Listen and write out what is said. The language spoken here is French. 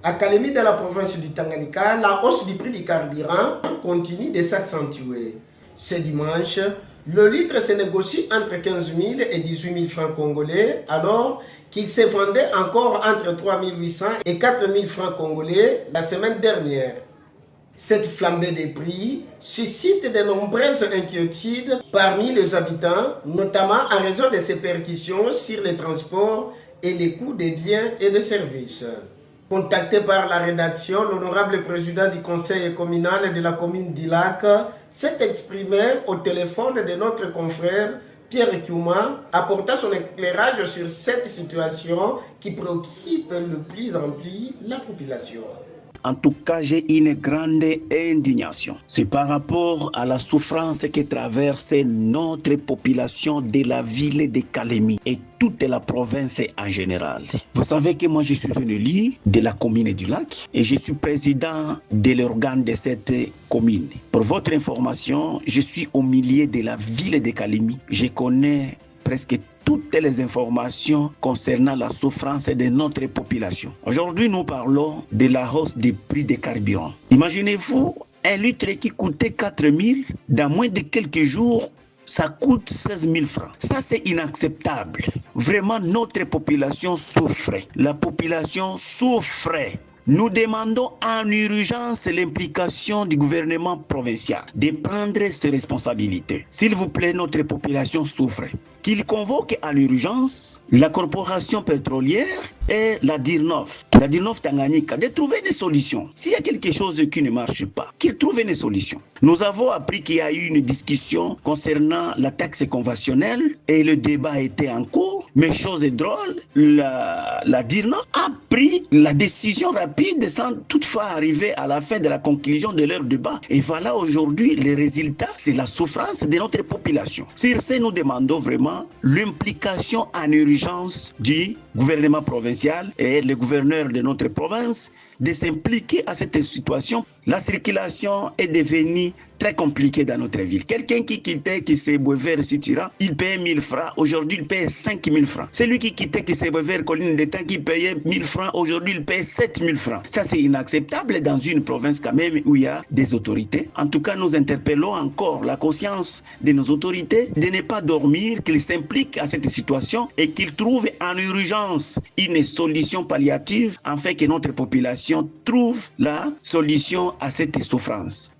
À Kalemi, dans la province du Tanganyika, la hausse du prix du carburant continue de s'accentuer. Ce dimanche, le litre se négocie entre 15 000 et 18 000 francs congolais, alors qu'il se vendait encore entre 3 800 et 4 000 francs congolais la semaine dernière. Cette flambée des prix suscite de nombreuses inquiétudes parmi les habitants, notamment en raison de ses percussions sur les transports et les coûts des biens et des services. Contacté par la rédaction, l'honorable président du conseil communal de la commune d'Ilac s'est exprimé au téléphone de notre confrère Pierre Kiouma, apportant son éclairage sur cette situation qui préoccupe de plus en plus la population. En tout cas, j'ai une grande indignation. C'est par rapport à la souffrance que traverse notre population de la ville de Kalemi et toute la province en général. Vous savez que moi, je suis un élu de la commune du Lac et je suis président de l'organe de cette commune. Pour votre information, je suis au milieu de la ville de Kalemi. Je connais presque toutes les informations concernant la souffrance de notre population. Aujourd'hui, nous parlons de la hausse des prix des carburants. Imaginez-vous, un litre qui coûtait 4 000, dans moins de quelques jours, ça coûte 16 000 francs. Ça, c'est inacceptable. Vraiment, notre population souffrait. La population souffrait. Nous demandons en urgence l'implication du gouvernement provincial de prendre ses responsabilités. S'il vous plaît, notre population souffre. Qu'il convoque en urgence la corporation pétrolière et la DIRNOF Tanganyika de trouver une solution. S'il y a quelque chose qui ne marche pas, qu'ils trouvent une solution. Nous avons appris qu'il y a eu une discussion concernant la taxe conventionnelle et le débat était en cours. Mais chose drôle, la DIRNOF a pris la décision rapide sans toutefois arriver à la fin de la conclusion de leur débat. Et voilà aujourd'hui les résultats, c'est la souffrance de notre population. Sur ce, nous demandons vraiment l'implication en urgence du gouvernement provincial et le gouverneur de notre province de s'impliquer à cette situation. La circulation est devenue très compliquée dans notre ville. Quelqu'un qui s'est boivé vers Sutira, il paye 1 000 francs. Aujourd'hui, il paye 5 000 francs. Celui qui s'est boivé vers Colline d'État, qui payait 1 000 francs, aujourd'hui, il paye 7 000 francs. Ça, c'est inacceptable dans une province quand même où il y a des autorités. En tout cas, nous interpellons encore la conscience de nos autorités de ne pas dormir, qu'ils s'impliquent à cette situation et qu'ils trouvent en urgence une solution palliative afin que notre population trouve la solution à cette souffrance.